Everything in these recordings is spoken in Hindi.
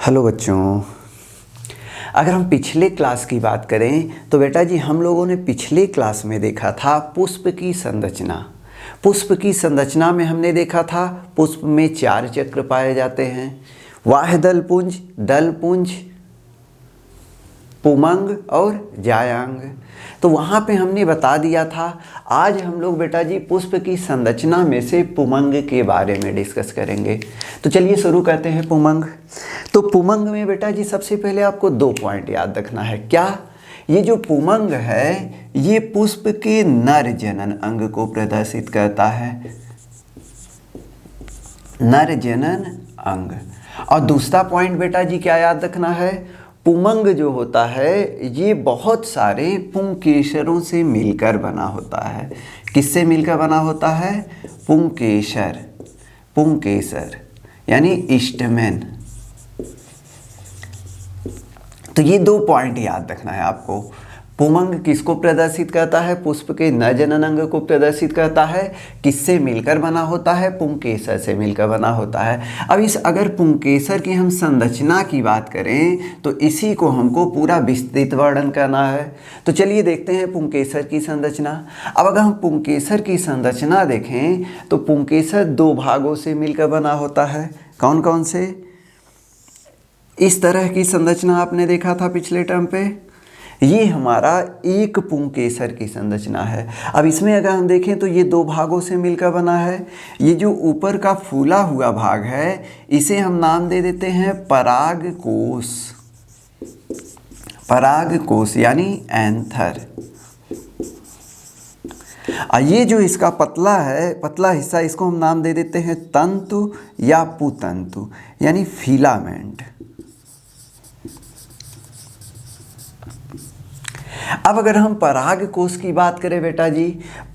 हेलो बच्चों, अगर हम पिछले क्लास की बात करें तो बेटा जी हम लोगों ने पिछले क्लास में देखा था पुष्प की संरचना। पुष्प की संरचना में हमने देखा था पुष्प में 4 चक्र पाए जाते हैं, वाह्यदल पुंज, दल पुंज, पुमंग और जायांग। तो वहाँ पे हमने बता दिया था। आज हम लोग बेटा जी पुष्प की संरचना में से पुमंग के बारे में डिस्कस करेंगे। तो चलिए शुरू करते हैं पुमंग। तो पुमंग में बेटा जी सबसे पहले आपको 2 पॉइंट याद रखना है। क्या? ये जो पुमंग है ये पुष्प के नर जनन अंग को प्रदर्शित करता है, नर जनन अंग। और दूसरा पॉइंट बेटा जी क्या याद रखना है, पुमंग जो होता है ये बहुत सारे पुंकेसरों से मिलकर बना होता है। किससे मिलकर बना होता है? पुंकेसर, पुंकेसर यानी स्टेमेन। तो ये 2 पॉइंट याद रखना है आपको। पुमंग किसको प्रदर्शित करता है? पुष्प के नर जनन अंग को प्रदर्शित करता है। किससे मिलकर बना होता है? पुंकेसर से मिलकर बना होता है। अब इस अगर पुंकेसर की हम संरचना की बात करें तो इसी को हमको पूरा विस्तृत वर्णन करना है। तो चलिए देखते हैं पुंकेसर की संरचना। अब अगर हम पुंकेसर की संरचना देखें तो पुंकेसर 2 भागों से मिलकर बना होता है। कौन कौन से? इस तरह की संरचना आपने देखा था पिछले टर्म पे। ये हमारा एक पुंकेसर की संरचना है। अब इसमें अगर हम देखें तो ये 2 भागों से मिलकर बना है। ये जो ऊपर का फूला हुआ भाग है इसे हम नाम दे देते हैं परागकोश, परागकोश यानी एंथर। और ये जो इसका पतला है, पतला हिस्सा, इसको हम नाम दे देते हैं तंतु या पुतंतु यानी फिलामेंट। अब अगर हम परागकोश की बात करें बेटा जी,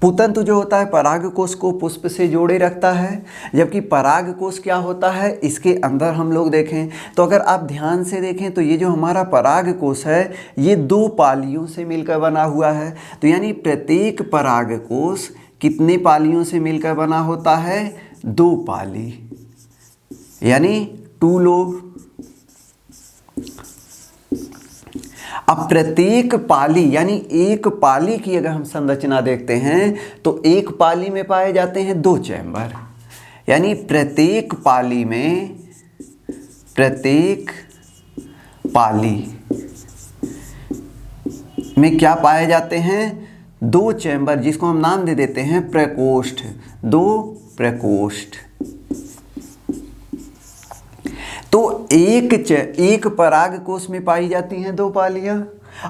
पुतंतु जो होता है परागकोश को पुष्प से जोड़े रखता है, जबकि परागकोश क्या होता है इसके अंदर हम लोग देखें तो अगर आप ध्यान से देखें तो ये जो हमारा परागकोश है ये 2 पालियों से मिलकर बना हुआ है। तो यानी प्रत्येक परागकोश कितने पालियों से मिलकर बना होता है? 2 पाली यानी 2 लोब। अब प्रत्येक पाली यानी एक पाली की अगर हम संरचना देखते हैं तो एक पाली में पाए जाते हैं 2 चैम्बर। यानी प्रत्येक पाली में, प्रत्येक पाली में क्या पाए जाते हैं? 2 चैम्बर, जिसको हम नाम दे देते हैं प्रकोष्ठ, 2 प्रकोष्ठ। तो एक परागकोश में पाई जाती हैं 2 पालियां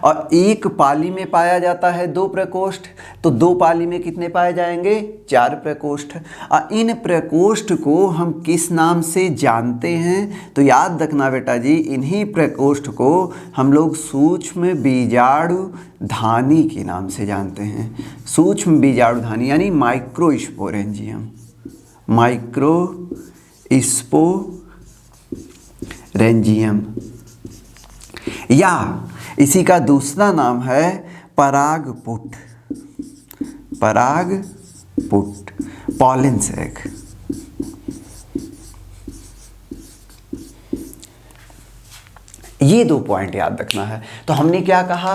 और एक पाली में पाया जाता है 2 प्रकोष्ठ। तो 2 पाली में कितने पाए जाएंगे? 4 प्रकोष्ठ। और इन प्रकोष्ठ को हम किस नाम से जानते हैं? तो याद रखना बेटा जी, इन्हीं प्रकोष्ठ को हम लोग सूक्ष्म बीजाणुधानी के नाम से जानते हैं। सूक्ष्म बीजाणुधानी यानी माइक्रोस्पोरेंजियम, माइक्रोस्पोरेंजियम, या इसी का दूसरा नाम है परागपुट, परागपुट, पॉलन सैक। ये 2 पॉइंट याद रखना है। तो हमने क्या कहा?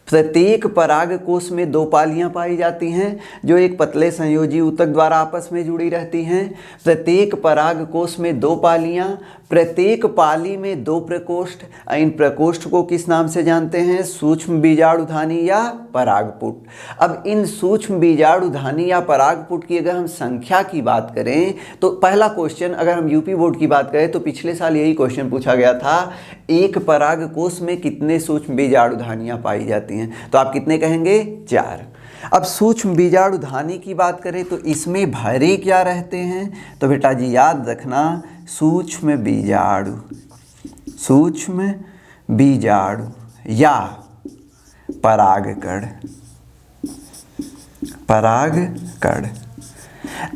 प्रत्येक परागकोश में 2 पालियां पाई जाती हैं जो एक पतले संयोजी ऊतक द्वारा आपस में जुड़ी रहती हैं। प्रत्येक परागकोश में 2 पालियां, प्रत्येक पाली में 2 प्रकोष्ठ। इन प्रकोष्ठ को किस नाम से जानते हैं? सूक्ष्म बीजाणुधानी या परागपुट। अब इन सूक्ष्म बीजाणुधानी या परागपुट की अगर हम संख्या की बात करें तो पहला क्वेश्चन, अगर हम यूपी बोर्ड की बात करें तो पिछले साल यही क्वेश्चन पूछा गया था, एक परागकोश में कितने सूक्ष्म बीजाणुधानियां पाई जाती हैं? तो आप कितने कहेंगे? 4। अब सूक्ष्म बीजाणुधानी की बात करें तो इसमें भरे क्या रहते हैं? तो बेटा जी याद रखना, सूक्ष्म बीजाणु, सूक्ष्म बीजाणु या परागकण, परागकण।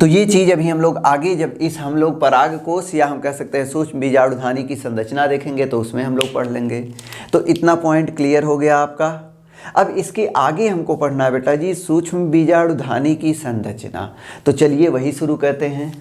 तो ये चीज़ अभी हम लोग आगे जब हम लोग परागकोश या हम कह सकते हैं सूक्ष्म बीजाणुधानी की संरचना देखेंगे तो उसमें हम लोग पढ़ लेंगे। तो इतना पॉइंट क्लियर हो गया आपका। अब इसके आगे हमको पढ़ना है बेटा जी सूक्ष्म बीजाणुधानी की संरचना। तो चलिए वही शुरू करते हैं।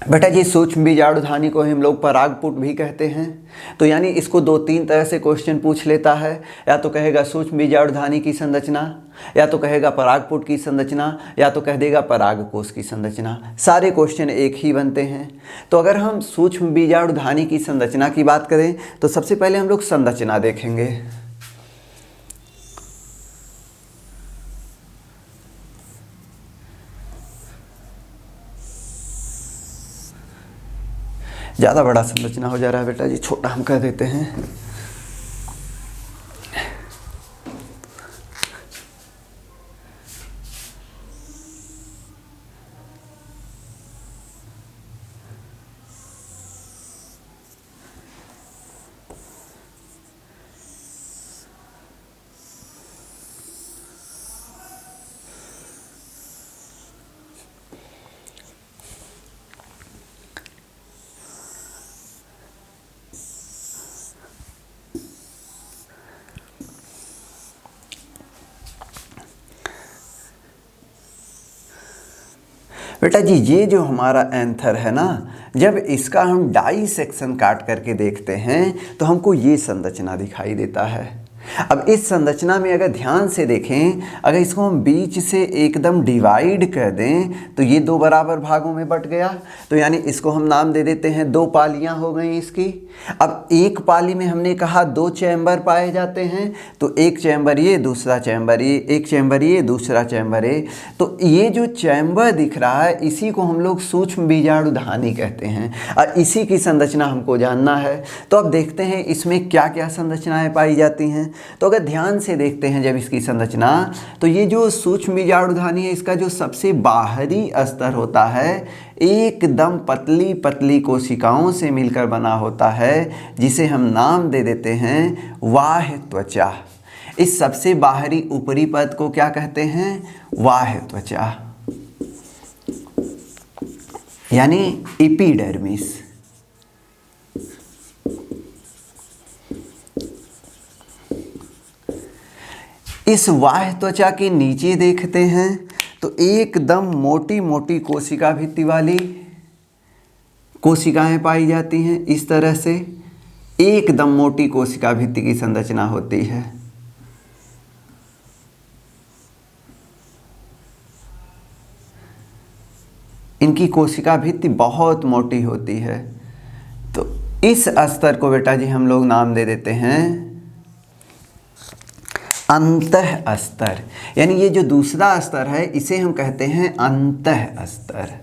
बेटा जी सूक्ष्म बीजाणुधानी को हम लोग परागपुट भी कहते हैं। तो यानी इसको 2-3 तरह से क्वेश्चन पूछ लेता है, या तो कहेगा सूक्ष्म बीजाणुधानी की संरचना, या तो कहेगा परागपुट की संरचना, या तो कह देगा परागकोश की संरचना। सारे क्वेश्चन एक ही बनते हैं। तो अगर हम सूक्ष्म बीजाणुधानी की संरचना की बात करें तो सबसे पहले हम लोग संरचना देखेंगे। ज़्यादा बड़ा संरचना हो जा रहा है बेटा जी, छोटा हम कर देते हैं। बेटा जी ये जो हमारा एंथर है ना, जब इसका हम डाइसेक्शन काट करके देखते हैं तो हमको ये संरचना दिखाई देता है। अब इस संरचना में अगर ध्यान से देखें, अगर इसको हम बीच से एकदम डिवाइड कर दें तो ये 2 बराबर भागों में बट गया। तो यानी इसको हम नाम दे देते हैं, 2 पालियां हो गई इसकी। अब एक पाली में हमने कहा 2 चैम्बर पाए जाते हैं, तो एक चैम्बर ये, दूसरा चैम्बर ये, एक चैम्बर ये, दूसरा चैम्बर ये। तो ये जो चैम्बर दिख रहा है इसी को हम लोग सूक्ष्म बीजाणुधानी कहते हैं, और इसी की संरचना हमको जानना है। तो अब देखते हैं इसमें क्या क्या संरचनाएं पाई जाती हैं। तो अगर ध्यान से देखते हैं जब इसकी संरचना, तो ये जो सूक्ष्म बीजाणुधानी है इसका जो सबसे बाहरी स्तर होता है एकदम पतली पतली कोशिकाओं से मिलकर बना होता है, जिसे हम नाम दे देते हैं बाह्य त्वचा। इस सबसे बाहरी ऊपरी परत को क्या कहते हैं? बाह्य त्वचा, यानी एपिडर्मिस। इस बाह्य त्वचा के नीचे देखते हैं तो एकदम मोटी मोटी कोशिका भित्ति वाली कोशिकाएं पाई जाती हैं। इस तरह से एकदम मोटी कोशिका भित्ति की संरचना होती है। इनकी कोशिका भित्ति बहुत मोटी होती है। तो इस स्तर को बेटा जी हम लोग नाम दे देते हैं अंतः स्तर, यानी ये जो दूसरा स्तर है इसे हम कहते हैं अंतः स्तर।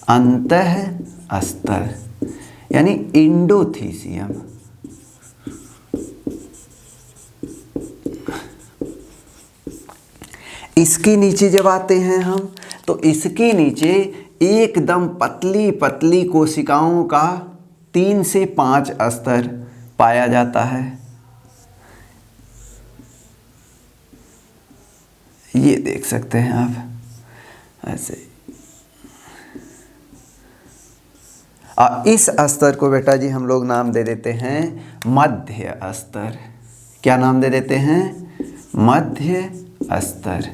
अंतः स्तर यानी इंडोथीसियम। इसके नीचे जब आते हैं हम, तो इसके नीचे एकदम पतली पतली कोशिकाओं का 3 से 5 स्तर पाया जाता है। ये देख सकते हैं आप ऐसे। और इस स्तर को बेटा जी हम लोग नाम दे देते हैं मध्य स्तर। क्या नाम दे देते हैं? मध्य स्तर,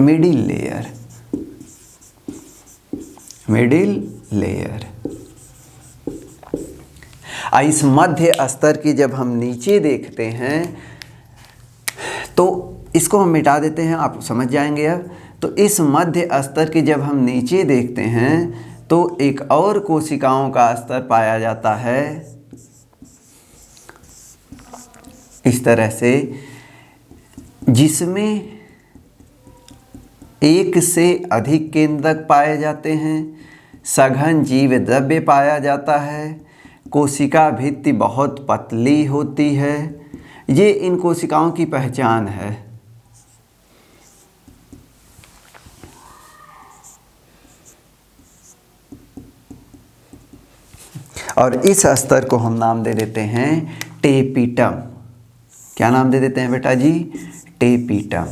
मिडिल लेयर। Middle layer. इस मध्य स्तर की जब हम नीचे देखते हैं तो इसको हम मिटा देते हैं, आप समझ जाएंगे अब। तो इस मध्य स्तर की जब हम नीचे देखते हैं तो एक और कोशिकाओं का स्तर पाया जाता है इस तरह से, जिसमें 1 से अधिक केंद्रक पाए जाते हैं, सघन जीव द्रव्य पाया जाता है, कोशिका भित्ति बहुत पतली होती है। ये इन कोशिकाओं की पहचान है। और इस स्तर को हम नाम दे देते हैं टेपिटम। क्या नाम दे देते हैं बेटा जी? टेपिटम।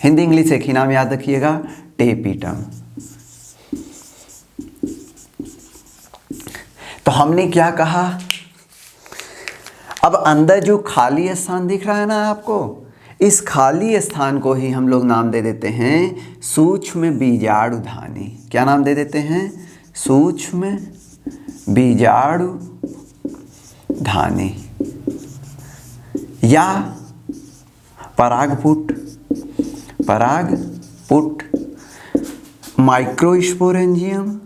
हिंदी इंग्लिश एक ही नाम याद रखिएगा, टेपिटम। तो हमने क्या कहा? अब अंदर जो खाली स्थान दिख रहा है ना आपको, इस खाली स्थान को ही हम लोग नाम दे देते हैं सूक्ष्म बीजाणुधानी। क्या नाम दे देते हैं? सूक्ष्म बीजाणु धानी या परागपुट माइक्रोस्पोरेंजियम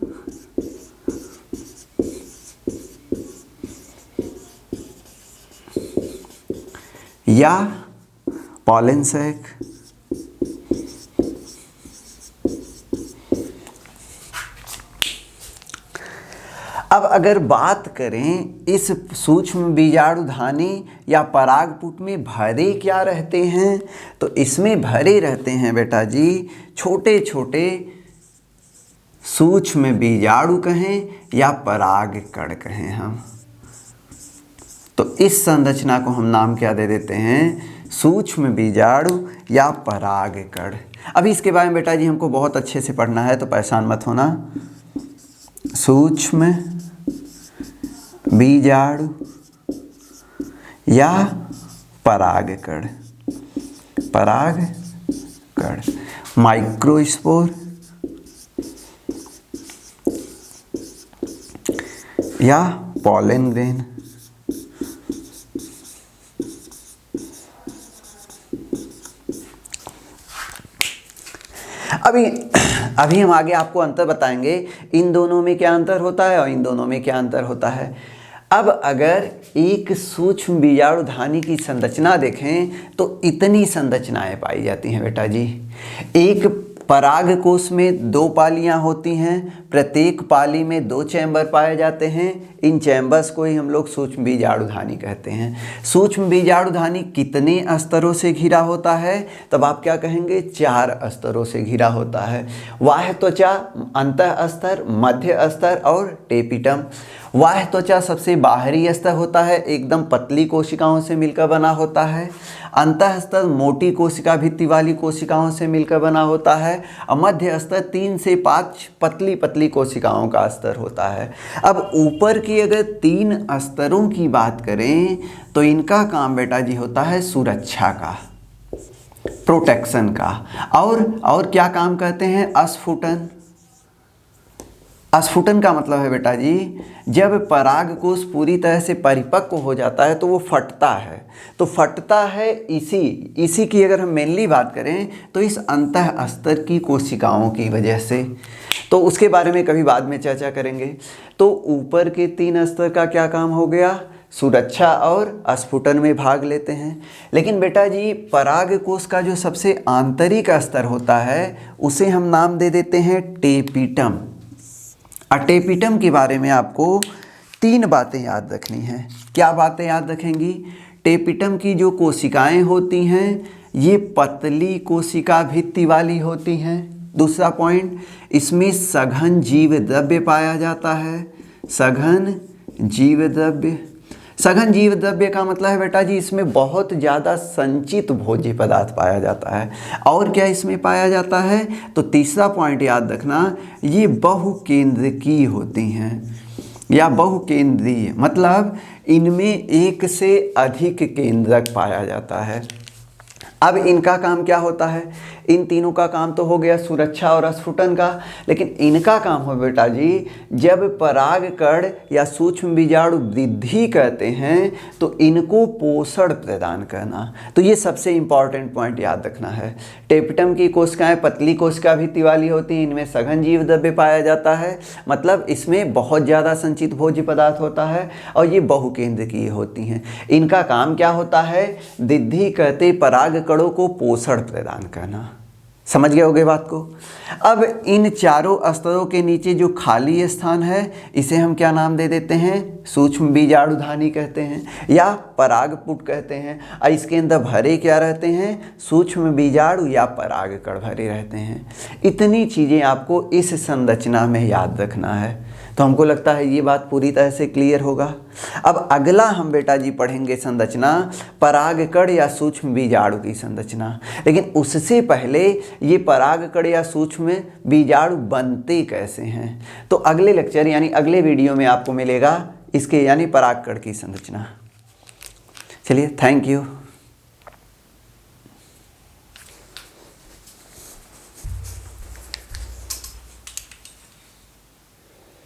या पॉलन सैक। अब अगर बात करें इस सूक्ष्म बीजाणुधानी या परागपुट में भरे क्या रहते हैं, तो इसमें भरे रहते हैं बेटा जी छोटे छोटे सूक्ष्म बीजाणु कहें या पराग कण कहें हम। तो इस संरचना को हम नाम क्या दे देते हैं, सूक्ष्म बीजाणु या पराग कण। अभी इसके बारे में बेटा जी हमको बहुत अच्छे से पढ़ना है, तो परेशान मत होना। सूक्ष्म बीजाणु या पराग कण माइक्रोस्पोर या पॉलन ग्रेन। अभी हम आगे आपको अंतर बताएंगे, इन दोनों में क्या अंतर होता है और इन दोनों में क्या अंतर होता है। अब अगर एक सूक्ष्म बीजाणुधानी की संरचना देखें तो इतनी संरचनाएं पाई जाती हैं बेटा जी। एक पराग कोश में 2 पालियां होती हैं, प्रत्येक पाली में 2 चैम्बर पाए जाते हैं। इन चैम्बर्स को ही हम लोग सूक्ष्म बीजाणुधानी कहते हैं। सूक्ष्म बीजाणुधानी कितने स्तरों से घिरा होता है, तब आप क्या कहेंगे, 4 स्तरों से घिरा होता है। बाह्य त्वचा, अंतः स्तर, मध्य स्तर और टेपिटम। बाह्य त्वचा सबसे बाहरी स्तर होता है, एकदम पतली कोशिकाओं से मिलकर बना होता है। अंतः स्तर मोटी कोशिका भित्ति वाली कोशिकाओं से मिलकर बना होता है। और मध्य स्तर 3 से 5 पतली पतली कोशिकाओं का स्तर होता है। अब ऊपर की अगर 3 स्तरों की बात करें तो इनका काम बेटा जी होता है सुरक्षा का, प्रोटेक्शन का। और क्या काम करते हैं, अस्फुटन। अस्फुटन का मतलब है बेटा जी जब परागकोश पूरी तरह से परिपक्व हो जाता है तो वो फटता है। तो फटता है इसी की अगर हम मेनली बात करें तो इस अंतः स्तर की कोशिकाओं की वजह से। तो उसके बारे में कभी बाद में चर्चा करेंगे। तो ऊपर के 3 स्तर का क्या काम हो गया, सुरक्षा और अस्फुटन में भाग लेते हैं। लेकिन बेटा जी परागकोश का जो सबसे आंतरिक स्तर होता है उसे हम नाम दे देते हैं टेपिटम। टेपिटम के बारे में आपको 3 बातें याद रखनी हैं। क्या बातें याद रखेंगी, टेपिटम की जो कोशिकाएं होती हैं ये पतली कोशिका भित्ति वाली होती हैं। दूसरा पॉइंट, इसमें सघन जीव द्रव्य पाया जाता है। सघन जीव द्रव्य का मतलब है बेटा जी इसमें बहुत ज़्यादा संचित भोज्य पदार्थ पाया जाता है। और क्या इसमें पाया जाता है, तो तीसरा पॉइंट याद रखना, ये बहुकेंद्रकीय होती हैं या बहुकेंद्रीय, मतलब इनमें एक से अधिक केंद्रक पाया जाता है। अब इनका काम क्या होता है, इन तीनों का काम तो हो गया सुरक्षा और अस्फुटन का, लेकिन इनका काम हो बेटा जी जब परागकण या सूक्ष्म बीजाणु वृद्धि करते हैं तो इनको पोषण प्रदान करना। तो ये सबसे इम्पॉर्टेंट पॉइंट याद रखना है। टेपिटम की कोशिकाएं पतली कोशिका भित्ति वाली होती हैं, इनमें सघन जीव द्रव्य पाया जाता है, मतलब इसमें बहुत ज़्यादा संचित भोज्य पदार्थ होता है और ये बहुकेंद्रकीय होती हैं। इनका काम क्या होता है, वृद्धि करते परागकणों को पोषण प्रदान करना। समझ गए होगे बात को। अब इन चारों स्तरों के नीचे जो खाली स्थान है इसे हम क्या नाम दे देते हैं, सूक्ष्म बीजाणुधानी कहते हैं या परागपुट कहते हैं। और इसके अंदर भरे क्या रहते हैं, सूक्ष्म बीजाणु या परागकण भरे रहते हैं। इतनी चीज़ें आपको इस संरचना में याद रखना है। तो हमको लगता है ये बात पूरी तरह से क्लियर होगा। अब अगला हम बेटा जी पढ़ेंगे संरचना परागकण या सूक्ष्म बीजाणु की संरचना। लेकिन उससे पहले ये परागकण या सूक्ष्म बीजाणु बनते कैसे हैं, तो अगले लेक्चर यानी अगले वीडियो में आपको मिलेगा इसके यानी परागकण की संरचना। चलिए, थैंक यू।